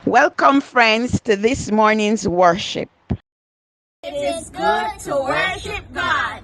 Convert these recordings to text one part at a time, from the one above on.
Welcome, friends, to this morning's worship. It is good to worship God.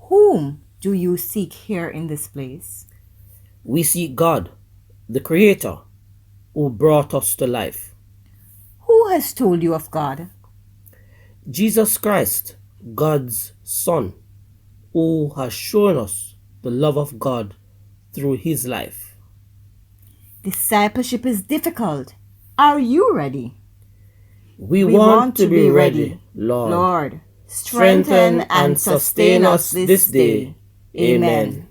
Whom do you seek here in this place? We seek God, the Creator, who brought us to life. Who has told you of God? Jesus Christ, God's Son, who has shown us the love of God through his life. Discipleship is difficult. Are you ready? We want to be ready, Lord. Lord, strengthen and sustain us this day. Amen.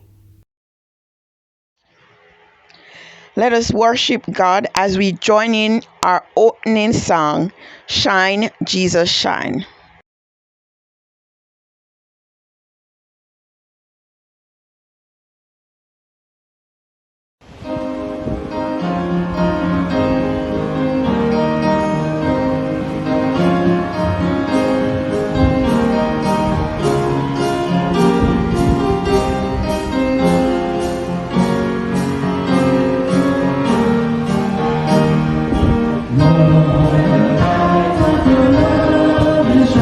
Let us worship God as we join in our opening song, Shine, Jesus, Shine. Love is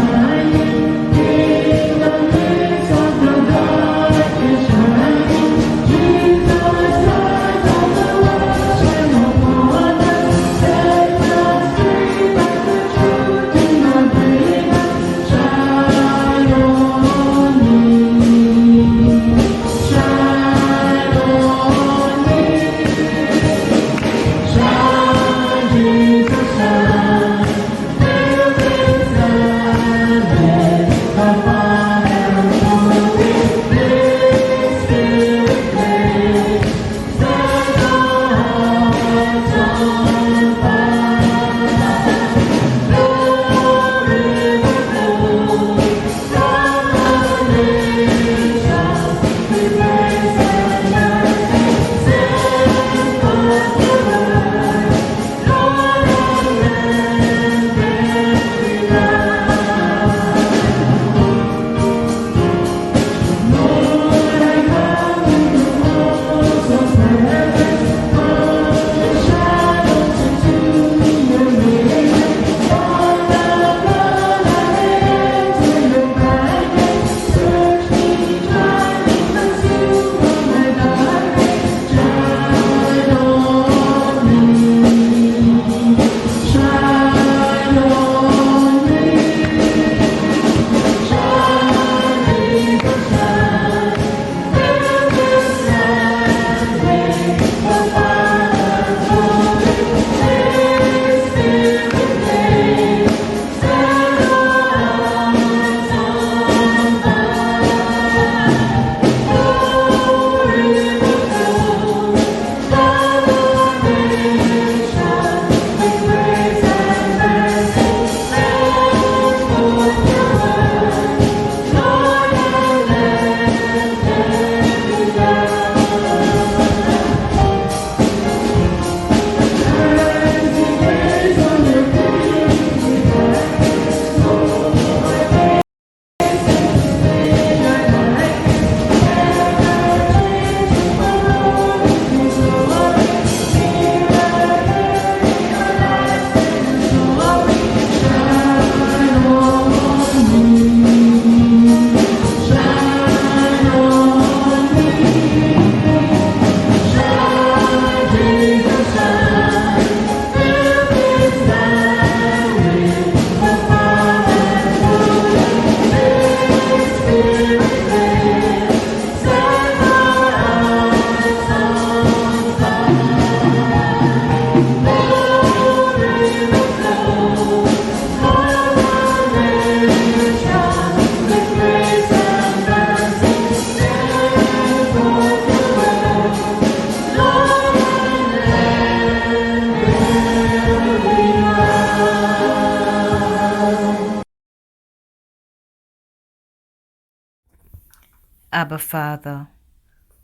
Abba Father,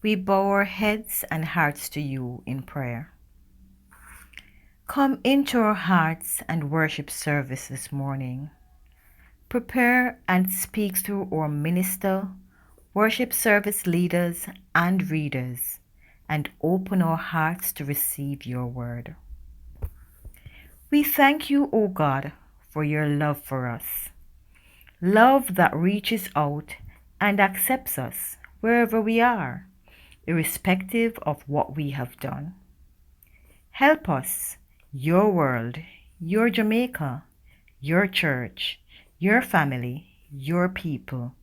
we bow our heads and hearts to you in prayer. Come into our hearts and worship service this morning. Prepare and speak through our minister, worship service leaders, and readers, and open our hearts to receive your word. We thank you, O God, for your love for us. Love that reaches out and accepts us wherever we are, irrespective of what we have done. Help us, your world, your Jamaica, your church, your family, your people,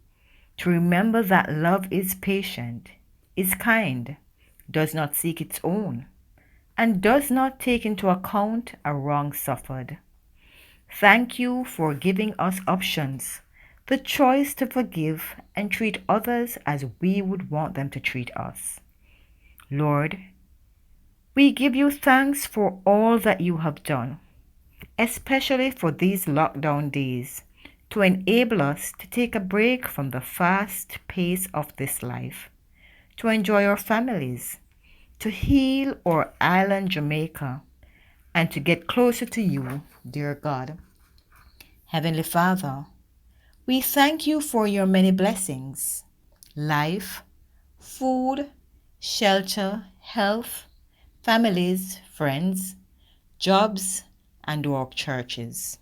to remember that love is patient, is kind, does not seek its own, and does not take into account a wrong suffered. Thank you for giving us options, the choice to forgive and treat others as we would want them to treat us. Lord, we give you thanks for all that you have done, especially for these lockdown days, to enable us to take a break from the fast pace of this life, to enjoy our families, to heal our island Jamaica, and to get closer to you, dear God. Heavenly Father, we thank you for your many blessings: life, food, shelter, health, families, friends, jobs, and our churches,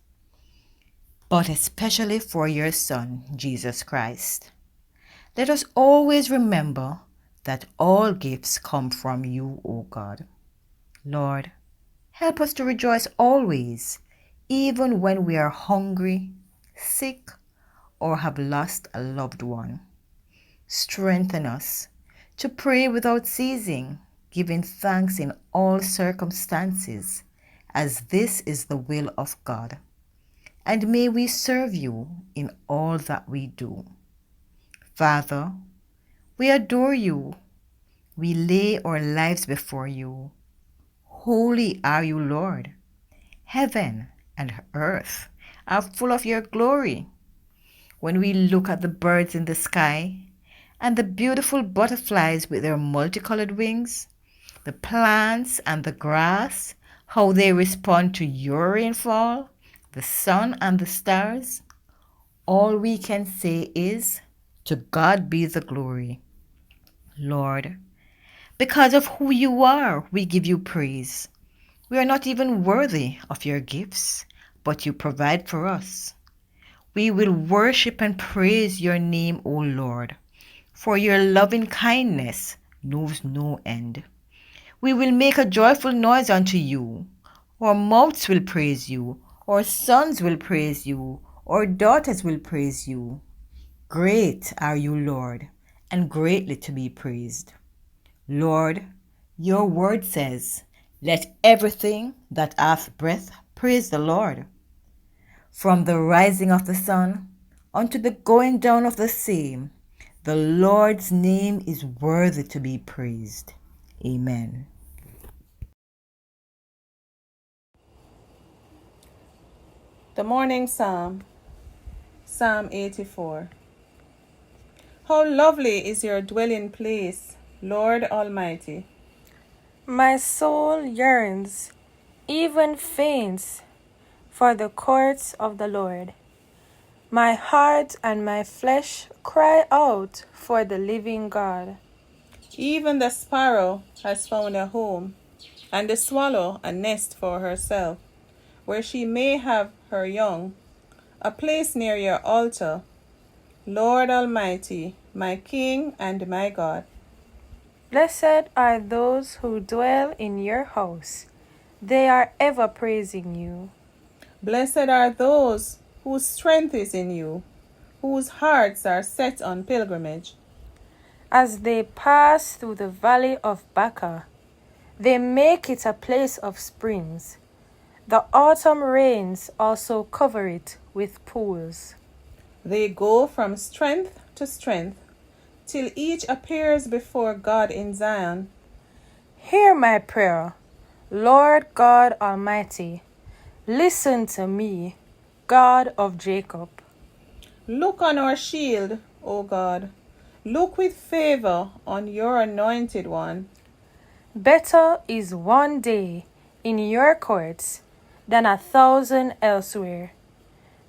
but especially for your Son, Jesus Christ. Let us always remember that all gifts come from you, O God. Lord, help us to rejoice always, even when we are hungry, sick, or have lost a loved one. Strengthen us to pray without ceasing, giving thanks in all circumstances, as this is the will of God. And may we serve you in all that we do. Father, we adore you. We lay our lives before you. Holy are you, Lord. Heaven and earth are full of your glory. When we look at the birds in the sky and the beautiful butterflies with their multicolored wings, the plants and the grass, how they respond to your rainfall, the sun and the stars, all we can say is, to God be the glory. Lord, because of who you are, we give you praise. We are not even worthy of your gifts, but you provide for us. We will worship and praise your name, O Lord, for your loving kindness knows no end. We will make a joyful noise unto you. Our mouths will praise you. Our sons will praise you. Our daughters will praise you. Great are you, Lord, and greatly to be praised. Lord, your word says, let everything that hath breath praise the Lord. From the rising of the sun unto the going down of the same, the Lord's name is worthy to be praised. Amen. The Morning Psalm, Psalm 84. How lovely is your dwelling place, Lord Almighty! My soul yearns, even faints, for the courts of the Lord. My heart and my flesh cry out for the living God. Even the sparrow has found a home, and the swallow a nest for herself, where she may have her young, a place near your altar, Lord Almighty, my King and my God. Blessed are those who dwell in your house. They are ever praising you. Blessed are those whose strength is in you, whose hearts are set on pilgrimage. As they pass through the valley of Baca, they make it a place of springs. The autumn rains also cover it with pools. They go from strength to strength, till each appears before God in Zion. Hear my prayer, Lord God Almighty. Listen to me, God of Jacob. Look on our shield, O God. Look with favor on your anointed one. Better is one day in your courts than 1,000 elsewhere.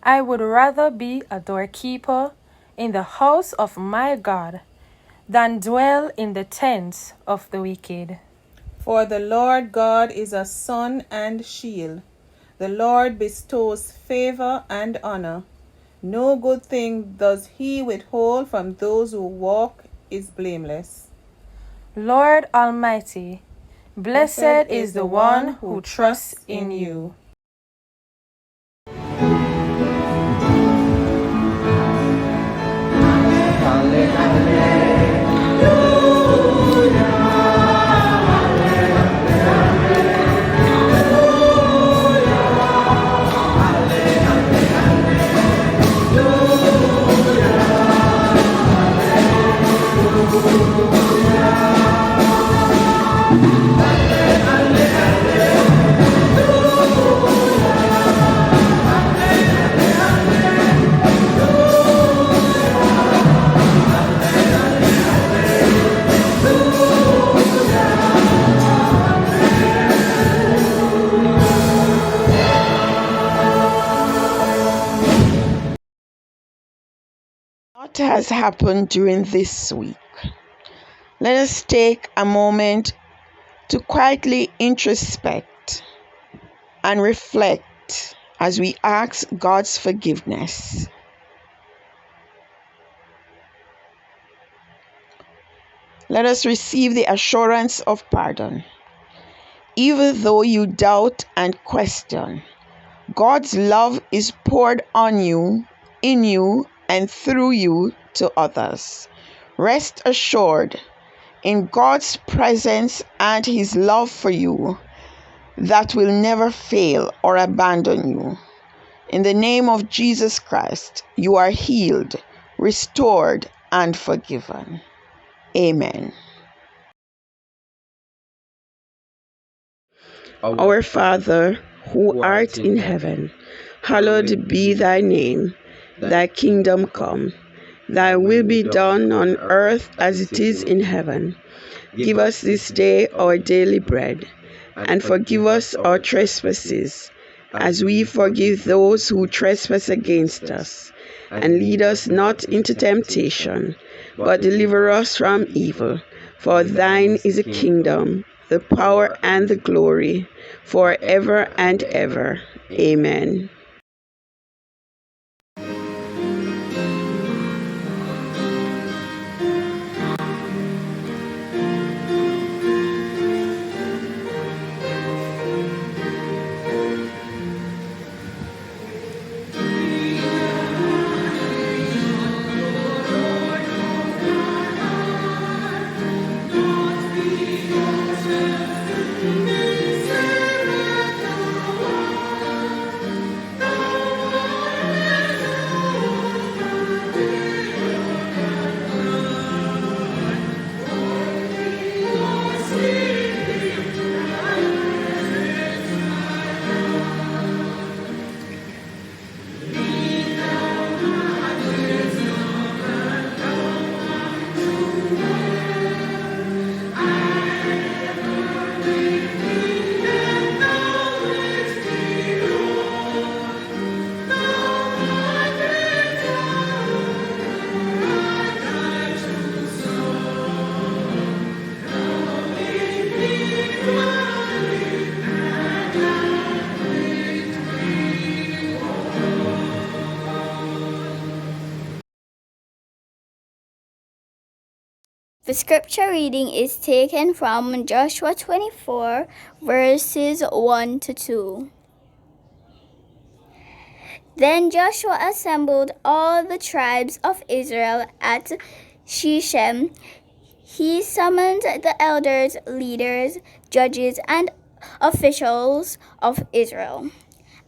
I would rather be a doorkeeper in the house of my God than dwell in the tents of the wicked. For the Lord God is a sun and shield. The Lord bestows favor and honor. No good thing does he withhold from those who walk is blameless. Lord Almighty, blessed is the one who trusts in you. What has happened during this week? Let us take a moment to quietly introspect and reflect as we ask God's forgiveness. Let us receive the assurance of pardon. Even though you doubt and question, God's love is poured on you, in you, and through you to others. Rest assured in God's presence and His love for you that will never fail or abandon you. In the name of Jesus Christ, you are healed, restored, and forgiven. Amen. Our Father, who art in heaven, hallowed be thy name. Thy kingdom come. Thy will be done on earth as it is in heaven. Give us this day our daily bread, and forgive us our trespasses, as we forgive those who trespass against us. And lead us not into temptation, but deliver us from evil. For thine is the kingdom, the power, and the glory, forever and ever. Amen. The scripture reading is taken from Joshua 24, verses 1 to 2. Then Joshua assembled all the tribes of Israel at Shechem. He summoned the elders, leaders, judges, and officials of Israel,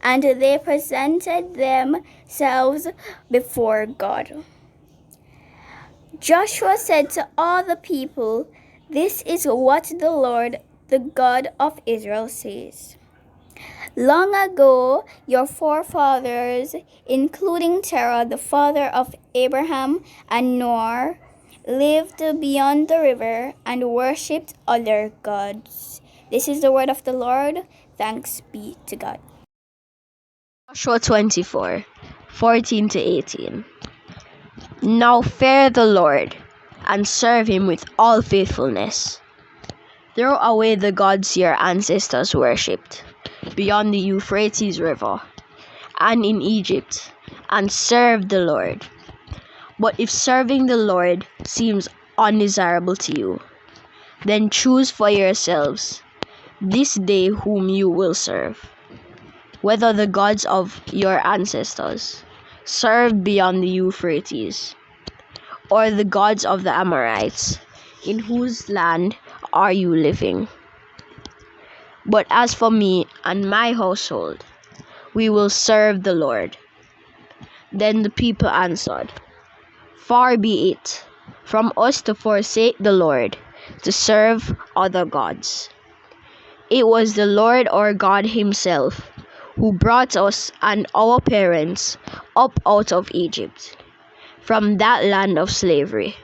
and they presented themselves before God. Joshua said to all the people, "This is what the Lord, the God of Israel, says. Long ago, your forefathers, including Terah, the father of Abraham, and Noah, lived beyond the river, and worshipped other gods. This is the word of the Lord. Thanks be to God. Joshua 24:14 to 18. Now fear the Lord, and serve him with all faithfulness. Throw away the gods your ancestors worshipped, beyond the Euphrates River, and in Egypt, and serve the Lord. But if serving the Lord seems undesirable to you, then choose for yourselves this day whom you will serve, whether the gods of your ancestors served beyond the Euphrates, or the gods of the Amorites, in whose land are you living. But as for me and my household, we will serve the Lord. Then the people answered, Far be it from us to forsake the Lord, to serve other gods. It was the Lord our God himself who brought us and our parents up out of Egypt, from that land of slavery,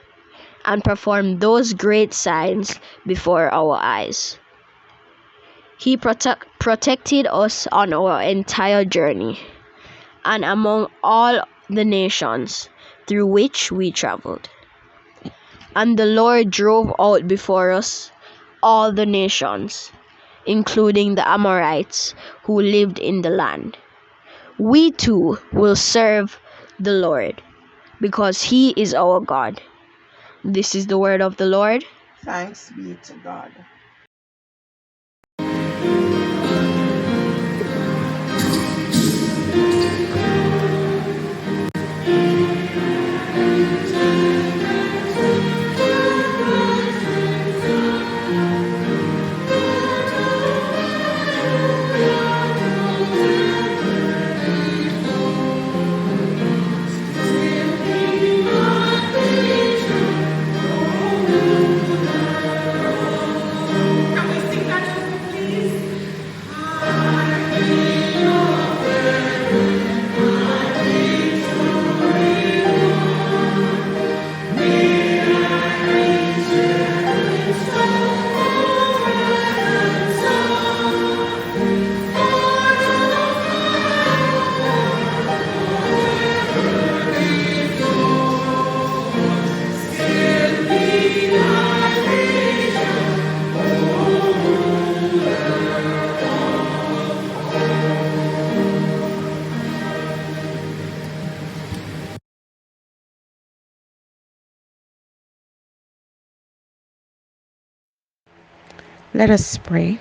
and performed those great signs before our eyes. He protected us on our entire journey, and among all the nations through which we traveled. And the Lord drove out before us all the nations, including the Amorites who lived in the land. We too will serve the Lord, because he is our God. This is the word of the Lord. Thanks be to God. Let us pray.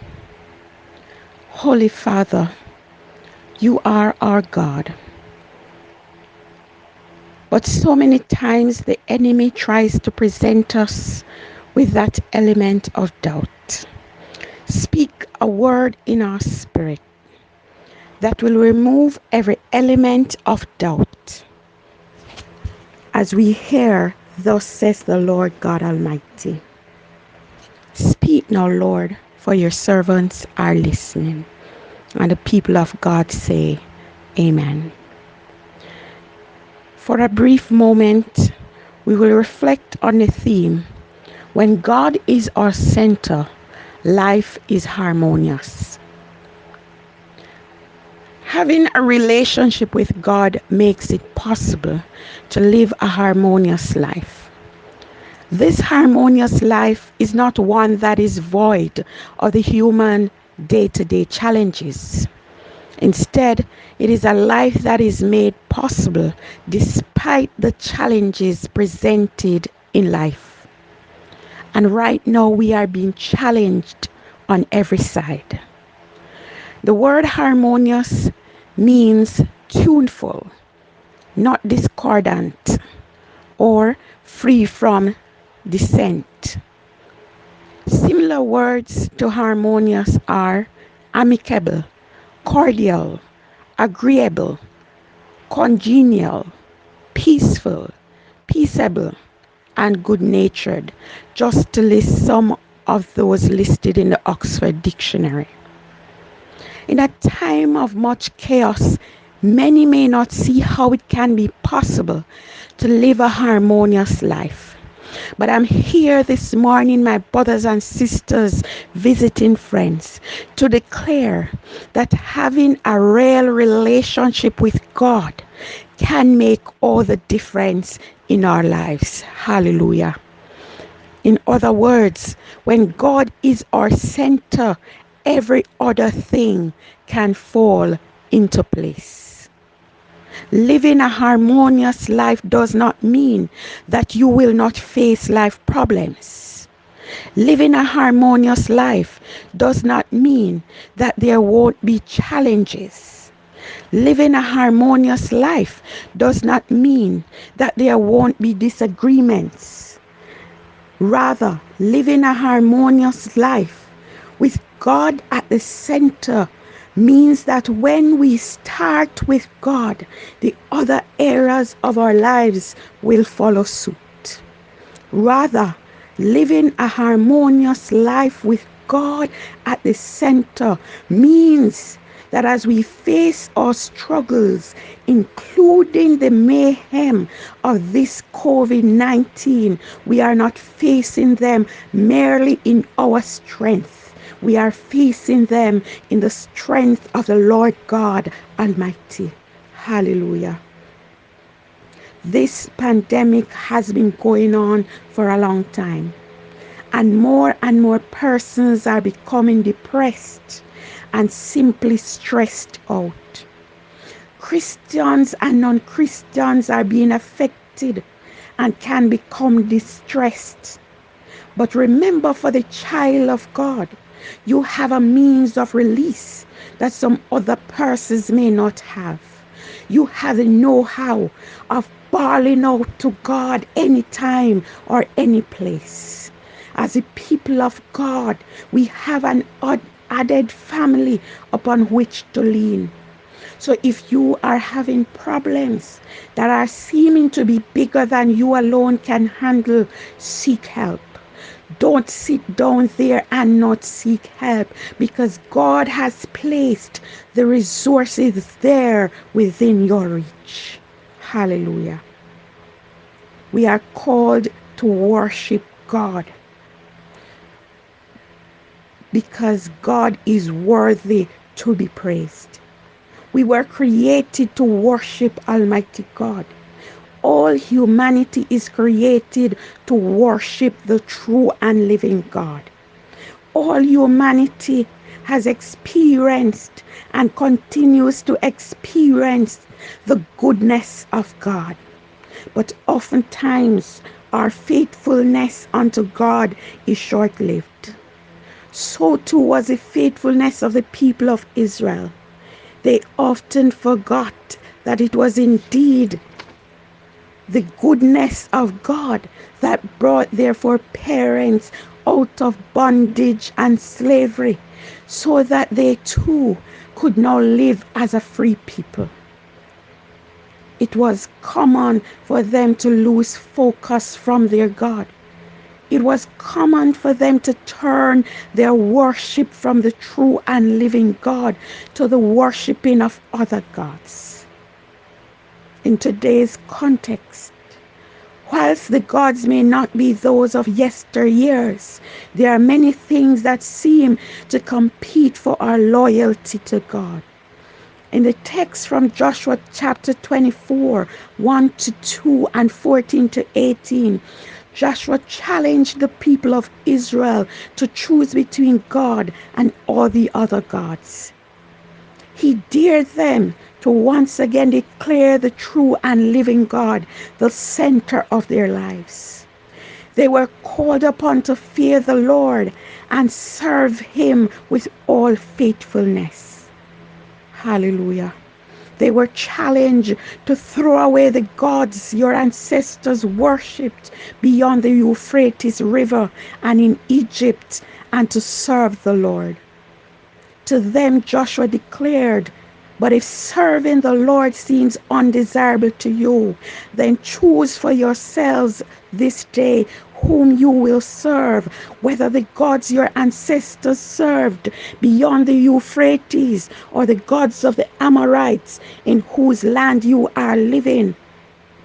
Holy Father, you are our God. But so many times the enemy tries to present us with that element of doubt. Speak a word in our spirit that will remove every element of doubt. As we hear, thus says the Lord God Almighty. Speak now, Lord, for your servants are listening. And the people of God say, Amen. For a brief moment, we will reflect on the theme, when God is our center, life is harmonious. Having a relationship with God makes it possible to live a harmonious life. This harmonious life is not one that is void of the human day-to-day challenges. Instead, it is a life that is made possible despite the challenges presented in life. And right now we are being challenged on every side. The word harmonious means tuneful, not discordant, or free from dissent. Similar words to harmonious are amicable, cordial, agreeable, congenial, peaceful, peaceable, and good-natured, just to list some of those listed in the Oxford Dictionary. In a time of much chaos, many may not see how it can be possible to live a harmonious life. But I'm here this morning, my brothers and sisters, visiting friends, to declare that having a real relationship with God can make all the difference in our lives. Hallelujah. In other words, when God is our center, every other thing can fall into place. Living a harmonious life does not mean that you will not face life problems. Living a harmonious life does not mean that there won't be challenges. Living a harmonious life does not mean that there won't be disagreements. Rather, living a harmonious life with God at the center means that when we start with God, the other areas of our lives will follow suit. Rather, living a harmonious life with God at the center means that as we face our struggles, including the mayhem of this COVID-19, we are not facing them merely in our strength. We are facing them in the strength of the Lord God Almighty. Hallelujah. This pandemic has been going on for a long time, and more persons are becoming depressed and simply stressed out. Christians and non-Christians are being affected and can become distressed. But remember, for the child of God, you have a means of release that some other persons may not have. You have the know-how of bawling out to God anytime or any place. As a people of God, we have an added family upon which to lean. So if you are having problems that are seeming to be bigger than you alone can handle, seek help. Don't sit down there and not seek help, because God has placed the resources there within your reach. Hallelujah. We are called to worship God because God is worthy to be praised. We were created to worship Almighty God. All humanity is created to worship the true and living God. All humanity has experienced and continues to experience the goodness of God. But oftentimes our faithfulness unto God is short-lived. So too was the faithfulness of the people of Israel. They often forgot that it was indeed the goodness of God that brought their foreparents out of bondage and slavery, so that they too could now live as a free people. It was common for them to lose focus from their God. It was common for them to turn their worship from the true and living God to the worshiping of other gods. In today's context, whilst the gods may not be those of yesteryears, there are many things that seem to compete for our loyalty to God. In the text from Joshua chapter 24, 1-2 and 14-18, Joshua challenged the people of Israel to choose between God and all the other gods. He dared them to once again declare the true and living God the center of their lives. They were called upon to fear the Lord and serve Him with all faithfulness. Hallelujah. They were challenged to throw away the gods your ancestors worshipped beyond the Euphrates River and in Egypt, and to serve the Lord. To them Joshua declared, "But if serving the Lord seems undesirable to you, then choose for yourselves this day whom you will serve, whether the gods your ancestors served beyond the Euphrates, or the gods of the Amorites in whose land you are living."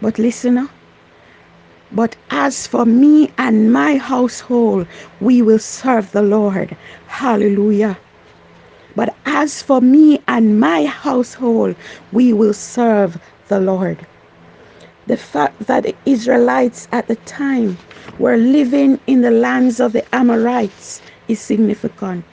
But listen, But as for me and my household, we will serve the Lord. Hallelujah. But as for me and my household, we will serve the Lord. The fact that the Israelites at the time were living in the lands of the Amorites is significant.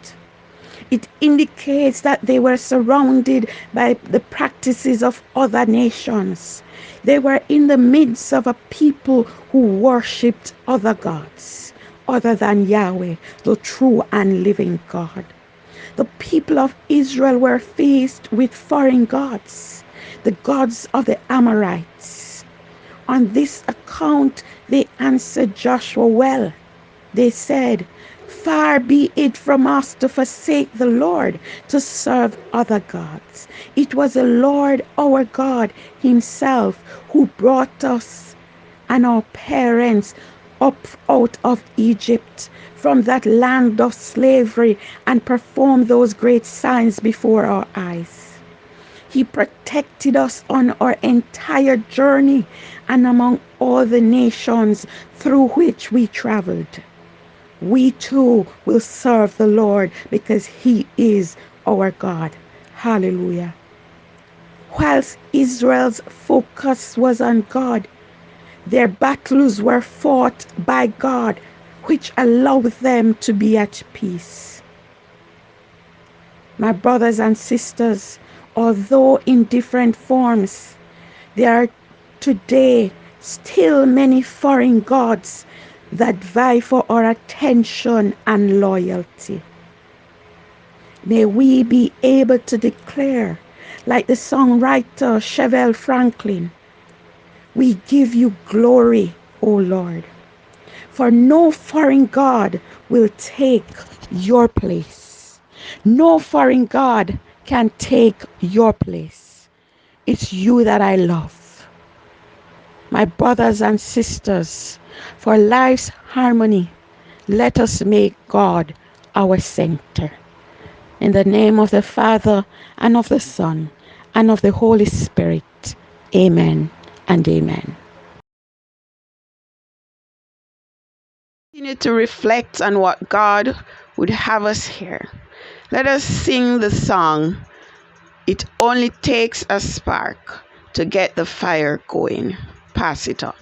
It indicates that they were surrounded by the practices of other nations. They were in the midst of a people who worshipped other gods other than Yahweh, the true and living God. The people of Israel were faced with foreign gods, the gods of the Amorites. On this account, they answered Joshua well. They said, "Far be it from us to forsake the Lord to serve other gods. It was the Lord our God himself who brought us and our parents up out of Egypt, from that land of slavery, and performed those great signs before our eyes. He protected us on our entire journey and among all the nations through which we traveled. We too will serve the Lord because he is our God." Hallelujah. Whilst Israel's focus was on God, their battles were fought by God, which allowed them to be at peace. My brothers and sisters, although in different forms, there are today still many foreign gods that vie for our attention and loyalty. May we be able to declare, like the songwriter Chevelle Franklin, "We give you glory, O Lord, for no foreign God will take your place. No foreign God can take your place. It's you that I love." My brothers and sisters, for life's harmony, let us make God our center. In the name of the Father, and of the Son, and of the Holy Spirit. Amen and amen. Continue to reflect on what God would have us hear. Let us sing the song, "It Only Takes a Spark to Get the Fire Going." Pass it on.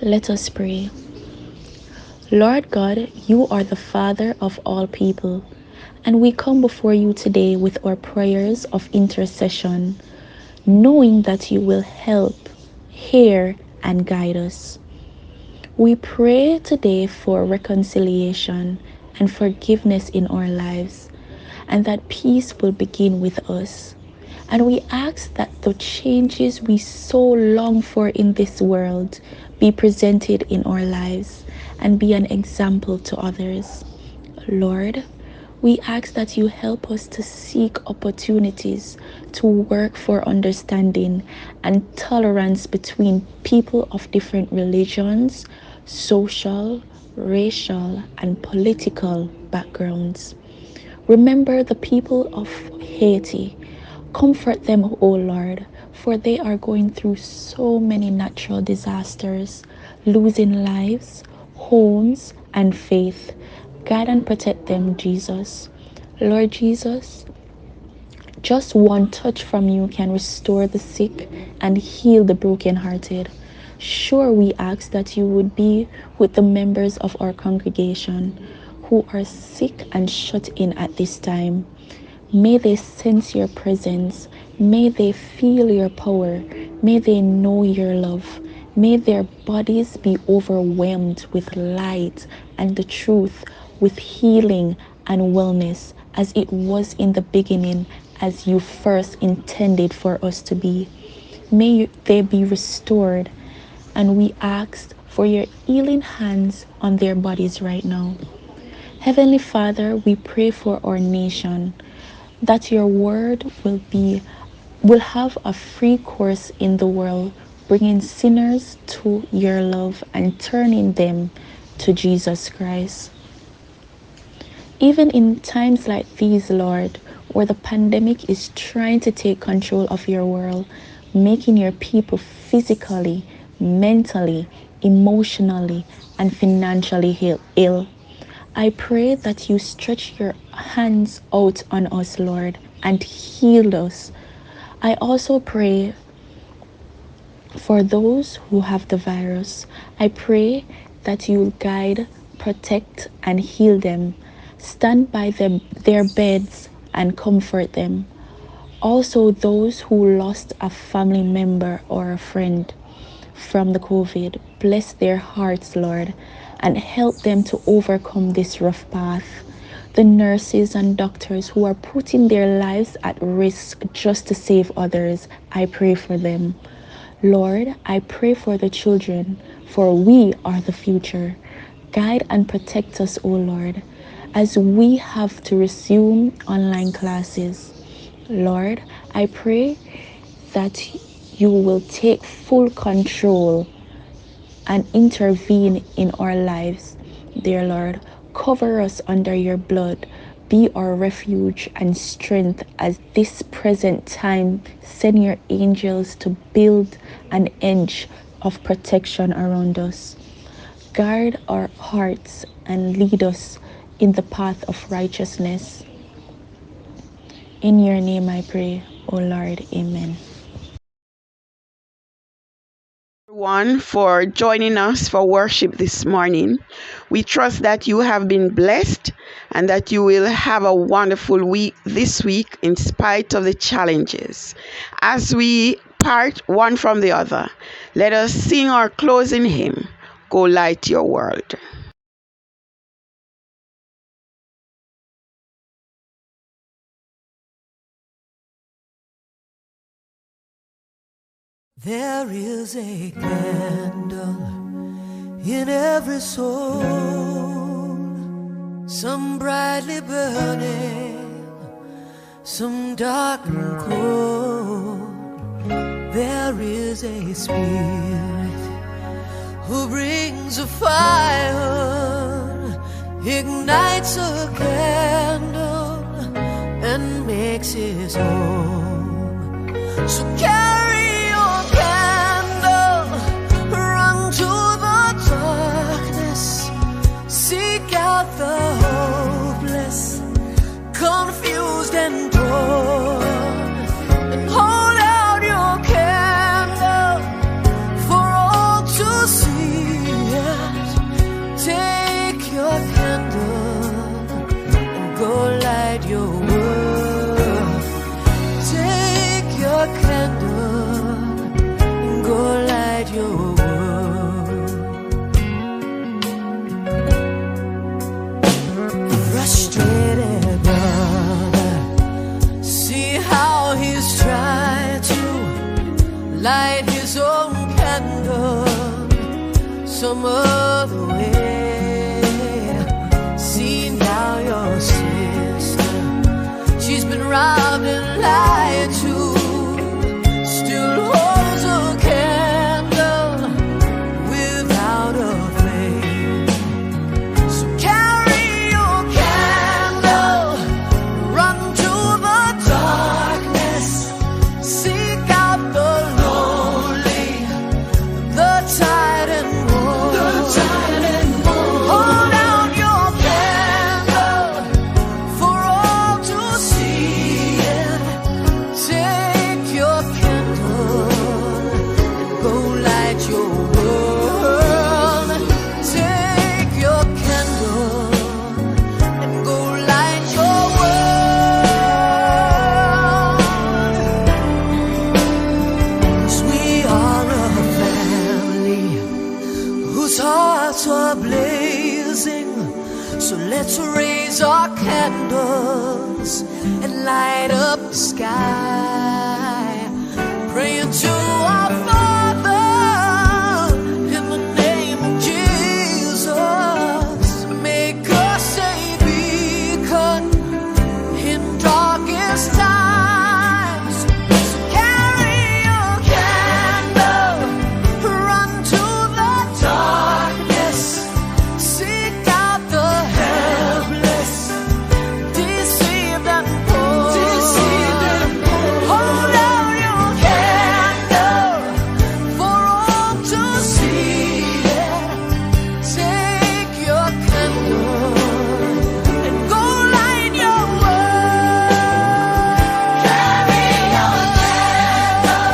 Let us pray. Lord God, you are the Father of all people, and we come before you today with our prayers of intercession, knowing that you will help, hear, and guide us. We pray today for reconciliation and forgiveness in our lives, and that peace will begin with us. And we ask that the changes we so long for in this world be presented in our lives and be an example to others. Lord, we ask that you help us to seek opportunities to work for understanding and tolerance between people of different religions, social, racial, and political backgrounds. Remember the people of Haiti. Comfort them, O Lord, for they are going through so many natural disasters, losing lives, homes, and faith. Guide and protect them, Jesus. Lord Jesus, just one touch from you can restore the sick and heal the brokenhearted. Sure, we ask that you would be with the members of our congregation who are sick and shut in at this time. May they sense your presence. May they feel your power. May they know your love. May their bodies be overwhelmed with light and the truth, with healing and wellness, as it was in the beginning, as you first intended for us to be. May they be restored, and we ask for your healing hands on their bodies right now. Heavenly Father, we pray for our nation, that your word will have a free course in the world, bringing sinners to your love and turning them to Jesus Christ. Even in times like these, Lord, where the pandemic is trying to take control of your world, making your people physically, mentally, emotionally, and financially ill, I pray that you stretch your hands out on us, Lord, and heal us. I also pray for those who have the virus. I pray that you guide, protect, and heal them. Stand by their beds and comfort them. Also, those who lost a family member or a friend from the COVID, bless their hearts, Lord, and help them to overcome this rough path. The nurses and doctors who are putting their lives at risk just to save others, I pray for them. Lord, I pray for the children, for we are the future. Guide and protect us, O Lord, as we have to resume online classes. Lord, I pray that you will take full control and intervene in our lives. Dear Lord, cover us under your blood. Be our refuge and strength at this present time. Send your angels to build an edge of protection around us. Guard our hearts and lead us in the path of righteousness. In your name I pray, O Lord. Amen. Everyone, for joining us for worship this morning. We trust that you have been blessed and that you will have a wonderful week this week in spite of the challenges. As we part one from the other, let us sing our closing hymn, Go Light Your World. There is a candle in every soul, some brightly burning, some dark and cold. There is a spirit who brings a fire, ignites a candle, and makes his home. So carry the hopeless, confused and torn, and hold out your candle for all to see. go light your world. Take your candle and go light your world. Frustrated brother, see how he's trying to light his own candle some other way. See now your sister, she's been robbed and lied to, still holds a candle without a flame. So carry your candle, run to the darkness, seek out the lonely, the tired and hold out your candle for all to see it. Take your candle and go light your world. Take your candle and go light your world. 'Cause we are a family whose hearts are blazing. So let's raise our candles and light up the sky, praying to our Father in the name of Jesus. Make us a beacon in darkest times. So carry your candle, run to the darkness, seek out the helpless, deceived and poor. Hold out your candle for all to see it. Take your candle and go light your world. Carry your candle,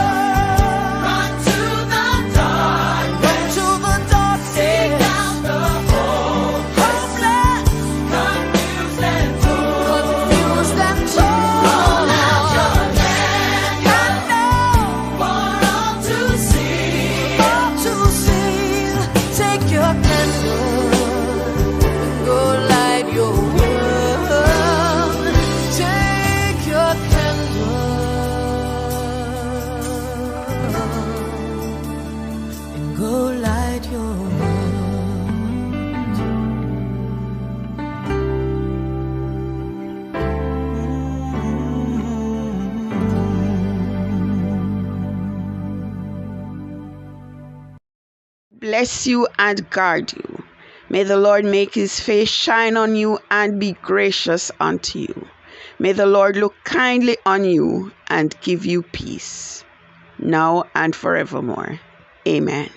run to the dark, run to the dark, seek out the hopeless, confused and torn, confused and torn. Hold out your candle for all to see, all to see. Take your candle and go light your world. Take your candle and go light your world. Bless you and guard you. May the Lord make his face shine on you and be gracious unto you. May the Lord look kindly on you and give you peace, now and forevermore. Amen.